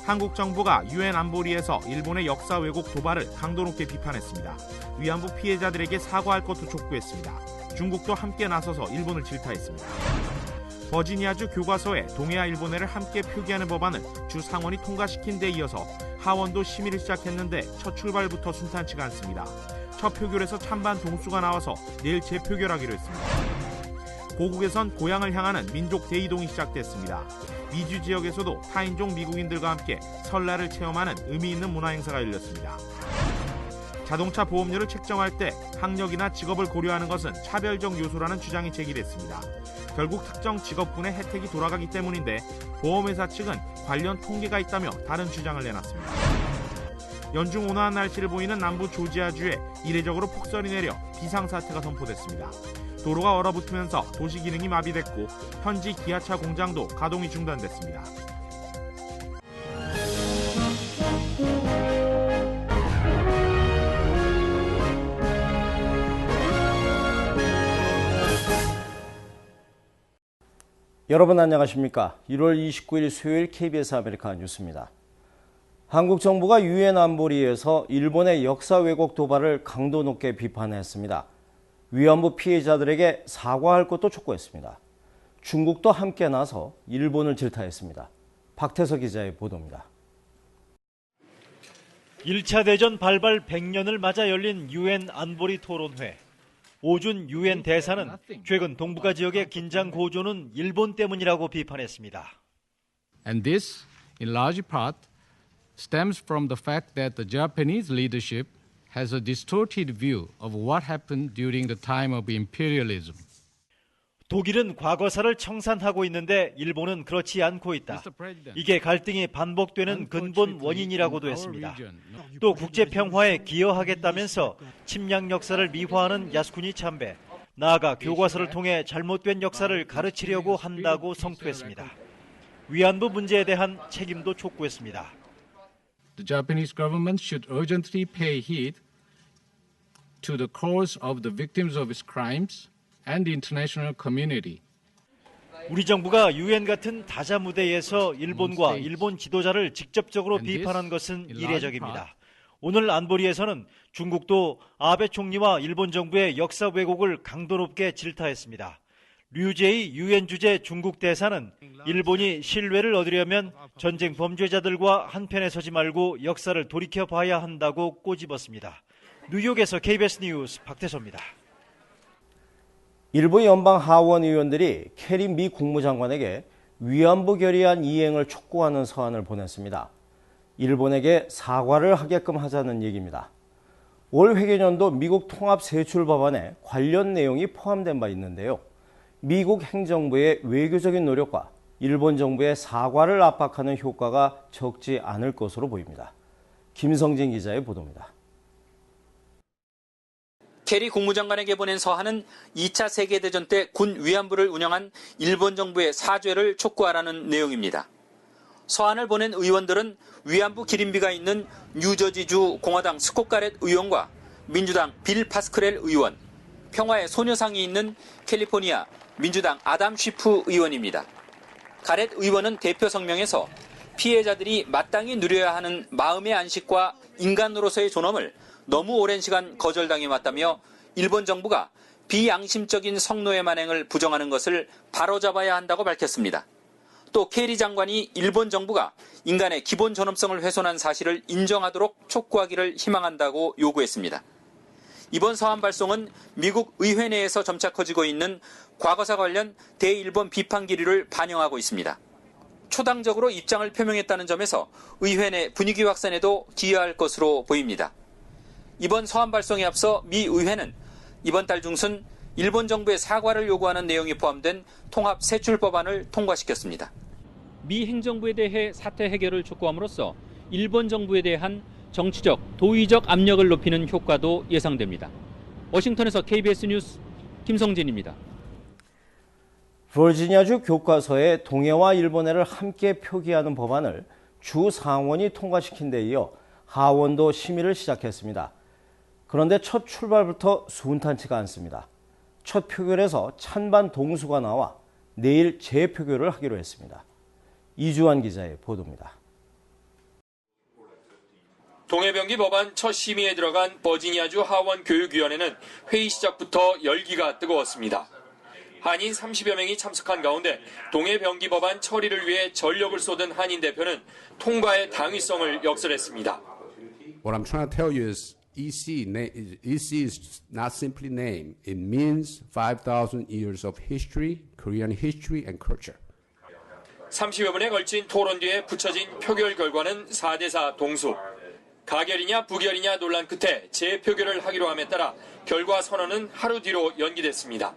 한국 정부가 유엔 안보리에서 일본의 역사 왜곡 도발을 강도 높게 비판했습니다. 위안부 피해자들에게 사과할 것도 촉구했습니다. 중국도 함께 나서서 일본을 질타했습니다. 버지니아주 교과서에 동해와 일본해를 함께 표기하는 법안을 주 상원이 통과시킨 데 이어서 하원도 심의를 시작했는데 첫 출발부터 순탄치가 않습니다. 첫 표결에서 찬반 동수가 나와서 내일 재표결하기로 했습니다. 고국에선 고향을 향하는 민족 대이동이 시작됐습니다. 미주 지역에서도 타인종 미국인들과 함께 설날을 체험하는 의미 있는 문화행사가 열렸습니다. 자동차 보험료를 책정할 때 학력이나 직업을 고려하는 것은 차별적 요소라는 주장이 제기됐습니다. 결국 특정 직업군의 혜택이 돌아가기 때문인데 보험회사 측은 관련 통계가 있다며 다른 주장을 내놨습니다. 연중 온화한 날씨를 보이는 남부 조지아주에 이례적으로 폭설이 내려 비상사태가 선포됐습니다. 도로가 얼어붙으면서 도시 기능이 마비됐고 현지 기아차 공장도 가동이 중단됐습니다. 여러분 안녕하십니까? 1월 29일 수요일 KBS 아메리카 뉴스입니다. 한국 정부가 유엔 안보리에서 일본의 역사 왜곡 도발을 강도 높게 비판했습니다. 위안부 피해자들에게 사과할 것도 촉구했습니다. 중국도 함께 나서 일본을 질타했습니다. 박태석 기자의 보도입니다. 1차 대전 발발 100년을 맞아 열린 유엔 안보리 토론회. 오준 유엔 대사는 최근 동북아 지역의 긴장 고조는 일본 때문이라고 비판했습니다. And this, in large part, stems from the fact that the Japanese leadership has a distorted view of what happened during the time of imperialism. 독일은 과거사를 청산하고 있는데 일본은 그렇지 않고 있다. 이게 갈등이 반복되는 근본 원인이라고도 했습니다. 또 국제평화에 기여하겠다면서 침략 역사를 미화하는 야스쿠니 참배, 나아가 교과서를 통해 잘못된 역사를 가르치려고 한다고 성토했습니다. 위안부 문제에 대한 책임도 촉구했습니다. The Japanese government should urgently pay heed to the cause of the victims of its crimes and the international community. 우리 정부가 유엔 같은 다자 무대에서 일본과 일본 지도자를 직접적으로 비판한 것은 이례적입니다. 오늘 안보리에서는 중국도 아베 총리와 일본 정부의 역사 왜곡을 강도 높게 질타했습니다. 류제이 유엔 주재 중국 대사는 일본이 신뢰를 얻으려면 전쟁 범죄자들과 한편에 서지 말고 역사를 돌이켜봐야 한다고 꼬집었습니다. 뉴욕에서 KBS 뉴스 박태서입니다. 일부 연방 하원 의원들이 캐리 미 국무장관에게 위안부 결의안 이행을 촉구하는 서한을 보냈습니다. 일본에게 사과를 하게끔 하자는 얘기입니다. 올 회계년도 미국 통합 세출 법안에 관련 내용이 포함된 바 있는데요. 미국 행정부의 외교적인 노력과 일본 정부의 사과를 압박하는 효과가 적지 않을 것으로 보입니다. 김성진 기자의 보도입니다. 캐리 국무장관에게 보낸 서한은 2차 세계대전 때 군 위안부를 운영한 일본 정부의 사죄를 촉구하라는 내용입니다. 서한을 보낸 의원들은 위안부 기린비가 있는 뉴저지주 공화당 스콧 가렛 의원과 민주당 빌 파스크렐 의원, 평화의 소녀상이 있는 캘리포니아 민주당 아담 쉬프 의원입니다. 가렛 의원은 대표 성명에서 피해자들이 마땅히 누려야 하는 마음의 안식과 인간으로서의 존엄을 너무 오랜 시간 거절당해 왔다며 일본 정부가 비양심적인 성노예 만행을 부정하는 것을 바로잡아야 한다고 밝혔습니다. 또 케리 장관이 일본 정부가 인간의 기본 존엄성을 훼손한 사실을 인정하도록 촉구하기를 희망한다고 요구했습니다. 이번 서한 발송은 미국 의회 내에서 점차 커지고 있는 과거사 관련 대일본 비판 기류를 반영하고 있습니다. 초당적으로 입장을 표명했다는 점에서 의회 내 분위기 확산에도 기여할 것으로 보입니다. 이번 서한 발송에 앞서 미 의회는 이번 달 중순 일본 정부의 사과를 요구하는 내용이 포함된 통합 세출 법안을 통과시켰습니다. 미 행정부에 대해 사태 해결을 촉구함으로써 일본 정부에 대한 정치적, 도의적 압력을 높이는 효과도 예상됩니다. 워싱턴에서 KBS 뉴스 김성진입니다. 버지니아주 교과서에 동해와 일본해를 함께 표기하는 법안을 주 상원이 통과시킨 데 이어 하원도 심의를 시작했습니다. 그런데 첫 출발부터 순탄치가 않습니다. 첫 표결에서 찬반 동수가 나와 내일 재표결을 하기로 했습니다. 이주환 기자의 보도입니다. 동해병기 법안 첫 심의에 들어간 버지니아주 하원 교육위원회는 회의 시작부터 열기가 뜨거웠습니다. 한인 30여 명이 참석한 가운데 동해병기 법안 처리를 위해 전력을 쏟은 한인 대표는 통과의 당위성을 역설했습니다. What I'm trying to tell you is EC is not simply name. It means 5,000 years of history, Korean history and culture. 30여 분에 걸친 토론 뒤에 붙여진 표결 결과는 4대4 동수. 가결이냐 부결이냐 논란 끝에 재표결을 하기로 함에 따라 결과 선언은 하루 뒤로 연기됐습니다.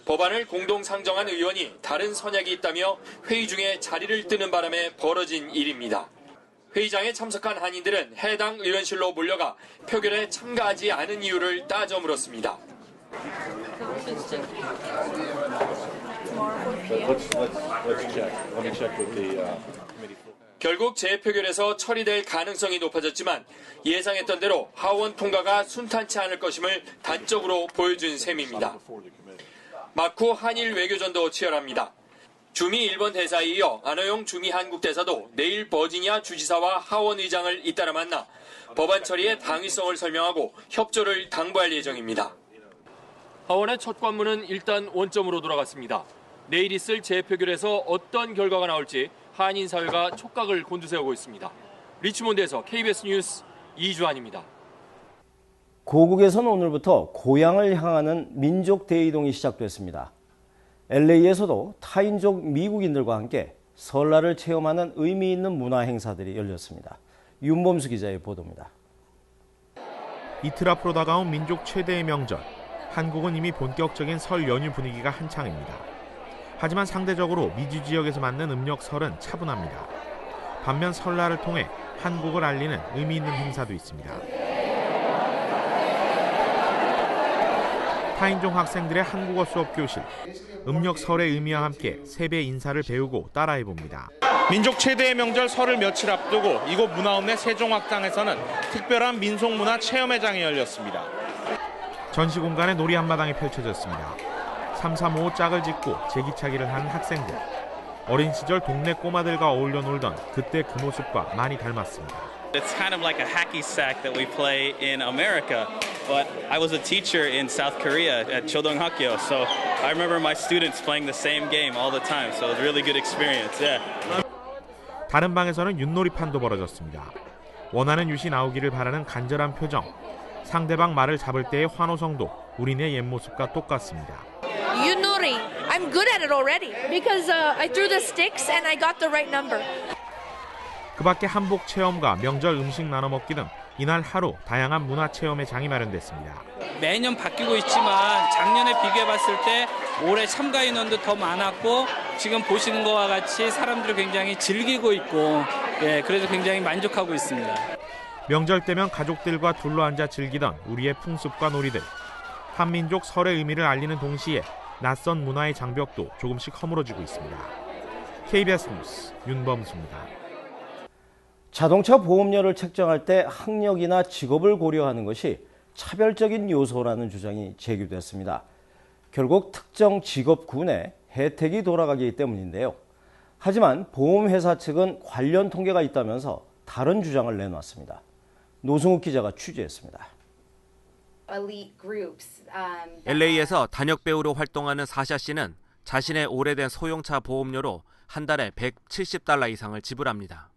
법안을 공동 상정한 의원이 다른 선약이 있다며 회의 중에 자리를 뜨는 바람에 벌어진 일입니다. 회의장에 참석한 한인들은 해당 의원실로 몰려가 표결에 참가하지 않은 이유를 따져 물었습니다. 결국 재표결에서 처리될 가능성이 높아졌지만 예상했던 대로 하원 통과가 순탄치 않을 것임을 단적으로 보여준 셈입니다. 막후 한일 외교전도 치열합니다. 주미 일본 대사에 이어 안호영 주미 한국 대사도 내일 버지니아 주지사와 하원 의장을 잇따라 만나 법안 처리의 당위성을 설명하고 협조를 당부할 예정입니다. 하원의 첫 관문은 일단 원점으로 돌아갔습니다. 내일 있을 재표결에서 어떤 결과가 나올지 한인 사회가 촉각을 곤두세우고 있습니다. 리치몬드에서 KBS 뉴스 이주환입니다. 고국에서는 오늘부터 고향을 향하는 민족 대이동이 시작됐습니다. LA에서도 타인족 미국인들과 함께 설날을 체험하는 의미 있는 문화 행사들이 열렸습니다. 윤범수 기자의 보도입니다. 이틀 앞으로 다가온 민족 최대의 명절. 한국은 이미 본격적인 설 연휴 분위기가 한창입니다. 하지만 상대적으로 미주 지역에서 맞는 음력 설은 차분합니다. 반면 설날을 통해 한국을 알리는 의미 있는 행사도 있습니다. 타인종 학생들의 한국어 수업 교실, 음력 설의 의미와 함께 세배 인사를 배우고 따라해봅니다. 민족 최대의 명절 설을 며칠 앞두고 이곳 문화읍내 세종학당에서는 특별한 민속문화 체험회장이 열렸습니다. 전시 공간에 놀이 한마당이 펼쳐졌습니다. 335 짝을 짓고 제기차기를 하는 학생들. 어린 시절 동네 꼬마들과 어울려 놀던 그때 그 모습과 많이 닮았습니다. It's kind of like a hacky sack that we play in America, but I was a teacher in South Korea at Chodong Hakgyo, so I remember my students playing the same game all the time, so it was a really good experience. Yeah. 다른 방에서는 윷놀이판도 벌어졌습니다. 원하는 윷이 나오기를 바라는 간절한 표정, 상대방 말을 잡을 때의 환호성도 우리네 옛 모습과 똑같습니다. 윷놀이, I'm good at it already because I threw the sticks and I got the right number. 그 밖에 한복 체험과 명절 음식 나눠 먹기 등 이날 하루 다양한 문화 체험의 장이 마련됐습니다. 매년 바뀌고 있지만 작년에 비교해 봤을 때 올해 참가 인원도 더 많았고 지금 보시는 것과 같이 사람들이 굉장히 즐기고 있고 그래서 굉장히 만족하고 있습니다. 명절 때면 가족들과 둘러앉아 즐기던 우리의 풍습과 놀이들. 한민족 설의 의미를 알리는 동시에 낯선 문화의 장벽도 조금씩 허물어지고 있습니다. KBS 뉴스 윤범수입니다. 자동차 보험료를 책정할 때 학력이나 직업을 고려하는 것이 차별적인 요소라는 주장이 제기됐습니다. 결국 특정 직업군에 혜택이 돌아가기 때문인데요. 하지만 보험회사 측은 관련 통계가 있다면서 다른 주장을 내놨습니다. 노승욱 기자가 취재했습니다. LA에서 단역 배우로 활동하는 사샤 씨는 자신의 오래된 소형차 보험료로 한 달에 $170 이상을 지불합니다.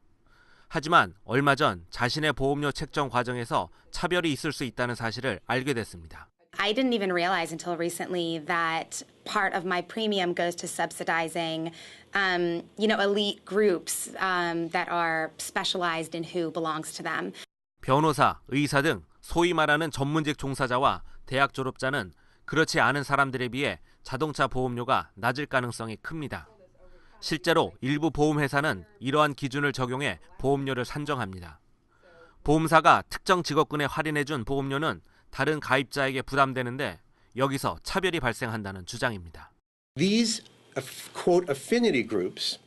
하지만 얼마 전 자신의 보험료 책정 과정에서 차별이 있을 수 있다는 사실을 알게 됐습니다. I didn't even realize until recently that part of my premium goes to subsidizing, elite groups that are specialized in who belongs to them. 변호사, 의사 등 소위 말하는 전문직 종사자와 대학 졸업자는 그렇지 않은 사람들에 비해 자동차 보험료가 낮을 가능성이 큽니다. 실제로 일부 보험회사는 이러한 기준을 적용해 보험료를 산정합니다. 보험사가 특정 직업군에 할인해준 보험료는 다른 가입자에게 부담되는데 여기서 차별이 발생한다는 주장입니다. These quote affinity groups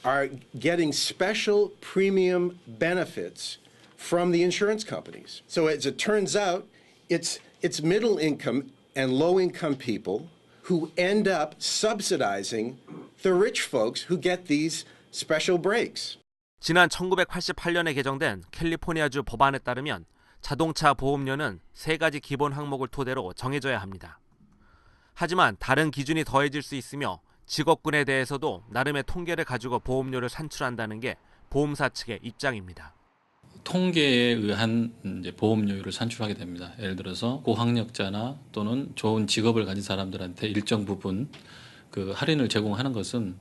are getting special premium benefits from the insurance companies. So as it turns out, it's middle income and low income people who end up subsidizing the rich folks who get these special breaks. 지난 1988년에 개정된 캘리포니아주 법안에 따르면 자동차 보험료는 3가지 기본 항목을 토대로 정해져야 합니다. 하지만 다른 기준이 더해질 수 있으며 직업군에 대해서도 나름의 통계를 가지고 보험료를 산출한다는 게 보험사 측의 입장입니다. 통계에 의한 이제 보험료율을 산출하게 됩니다. 예를 들어서 고학력자나 또는 좋은 직업을 가진 사람들한테 일정 부분 그 할인을 제공하는 것은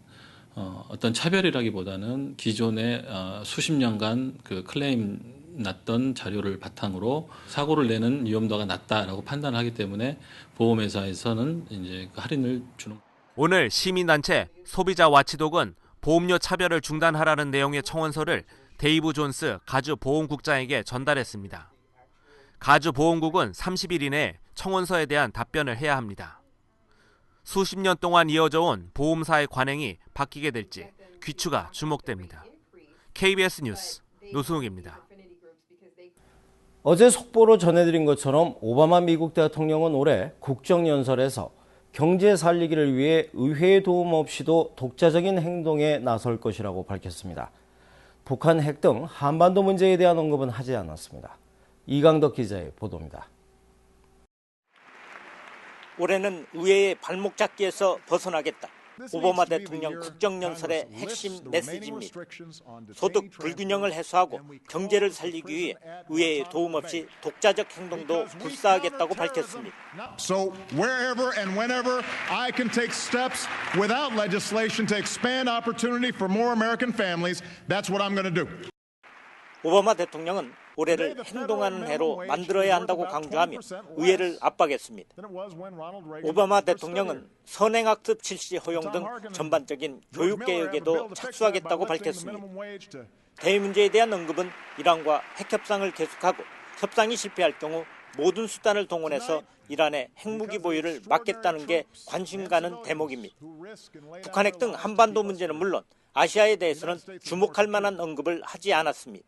어떤 차별이라기보다는 기존에 수십 년간 그 클레임 났던 자료를 바탕으로 사고를 내는 위험도가 낮다라고 판단하기 때문에 보험회사에서는 이제 그 할인을 주는. 오늘 시민단체 소비자 와치독은 보험료 차별을 중단하라는 내용의 청원서를 데이브 존스 가주 보험국장에게 전달했습니다. 가주 보험국은 30일 이내에 청원서에 대한 답변을 해야 합니다. 수십 년 동안 이어져 온 보험사의 관행이 바뀌게 될지 귀추가 주목됩니다. KBS 뉴스 노승욱입니다. 어제 속보로 전해드린 것처럼 오바마 미국 대통령은 올해 국정연설에서 경제 살리기를 위해 의회의 도움 없이도 독자적인 행동에 나설 것이라고 밝혔습니다. 북한 핵 등 한반도 문제에 대한 언급은 하지 않았습니다. 이강덕 기자의 보도입니다. 올해는 의회의 발목 잡기에서 벗어나겠다. 오바마 대통령 국정연설의 핵심 메시지입니다. 소득 불균형을 해소하고 경제를 살리기 위해 의회의 도움 없이 독자적 행동도 불사하겠다고 밝혔습니다. So wherever and whenever I can take steps without legislation to expand opportunity for more American families, that's what I'm going to do. 오바마 대통령은 올해를 행동하는 해로 만들어야 한다고 강조하며 의회를 압박했습니다. 오바마 대통령은 선행학습 실시 허용 등 전반적인 교육개혁에도 착수하겠다고 밝혔습니다. 대외 문제에 대한 언급은 이란과 핵협상을 계속하고 협상이 실패할 경우 모든 수단을 동원해서 이란의 핵무기 보유를 막겠다는 게 관심 가는 대목입니다. 북한 핵 등 한반도 문제는 물론 아시아에 대해서는 주목할 만한 언급을 하지 않았습니다.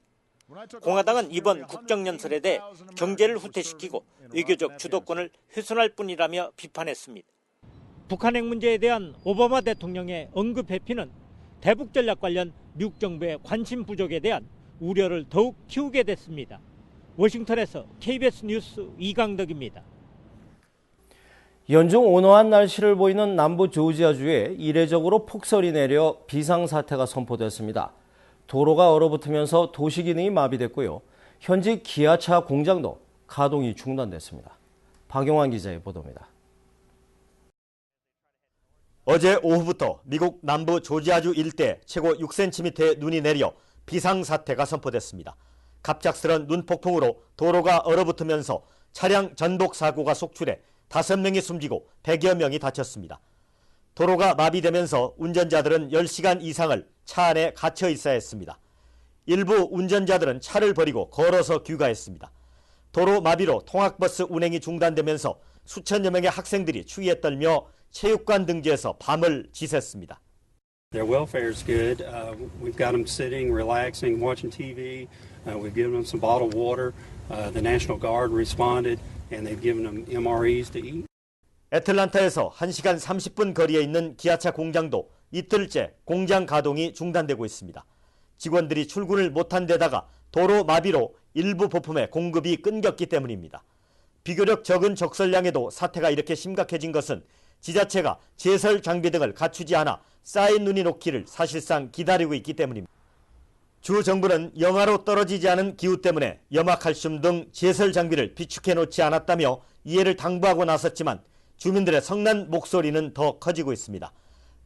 공화당은 이번 국정연설에 대해 경제를 후퇴시키고 외교적 주도권을 훼손할 뿐이라며 비판했습니다. 북한 핵 문제에 대한 오바마 대통령의 언급 회피는 대북 전략 관련 미국 정부의 관심 부족에 대한 우려를 더욱 키우게 됐습니다. 워싱턴에서 KBS 뉴스 이강덕입니다. 연중 온화한 날씨를 보이는 남부 조지아주에 이례적으로 폭설이 내려 비상사태가 선포됐습니다. 도로가 얼어붙으면서 도시 기능이 마비됐고요. 현지 기아차 공장도 가동이 중단됐습니다. 박용환 기자의 보도입니다. 어제 오후부터 미국 남부 조지아주 일대 최고 6cm의 눈이 내려 비상사태가 선포됐습니다. 갑작스런 눈폭풍으로 도로가 얼어붙으면서 차량 전복 사고가 속출해 5명이 숨지고 100여 명이 다쳤습니다. 도로가 마비되면서 운전자들은 10시간 이상을 차 안에 갇혀 있어야 했습니다. 일부 운전자들은 차를 버리고 걸어서 귀가했습니다. 도로 마비로 통학버스 운행이 중단되면서 수천여 명의 학생들이 추위에 떨며 체육관 등지에서 밤을 지샜습니다. Their welfare is good. We've got them sitting, relaxing, watching TV. We've given them some bottled water. The National Guard responded, and they've given them MREs to eat. 애틀란타에서 1시간 30분 거리에 있는 기아차 공장도 이틀째 공장 가동이 중단되고 있습니다. 직원들이 출근을 못한 데다가 도로 마비로 일부 부품의 공급이 끊겼기 때문입니다. 비교적 적은 적설량에도 사태가 이렇게 심각해진 것은 지자체가 제설 장비 등을 갖추지 않아 쌓인 눈이 녹기를 사실상 기다리고 있기 때문입니다. 주 정부는 영하로 떨어지지 않은 기후 때문에 염화칼슘 등 제설 장비를 비축해 놓지 않았다며 이해를 당부하고 나섰지만 주민들의 성난 목소리는 더 커지고 있습니다.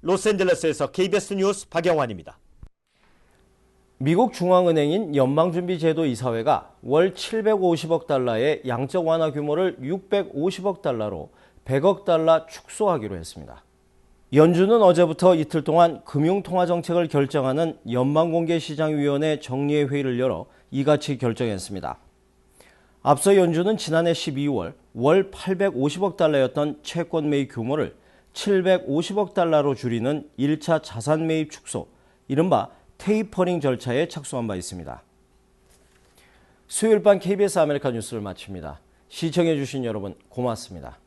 로스앤젤레스에서 KBS 뉴스 박영환입니다. 미국 중앙은행인 연방준비제도 이사회가 월 750억 달러의 양적 완화 규모를 650억 달러로 100억 달러 축소하기로 했습니다. 연준은 어제부터 이틀 동안 금융통화정책을 결정하는 연방공개시장위원회 정례 회의를 열어 이같이 결정했습니다. 앞서 연준은 지난해 12월 월 850억 달러였던 채권 매입 규모를 750억 달러로 줄이는 1차 자산 매입 축소, 이른바 테이퍼링 절차에 착수한 바 있습니다. 수요일 밤 KBS 아메리카 뉴스를 마칩니다. 시청해 주신 여러분 고맙습니다.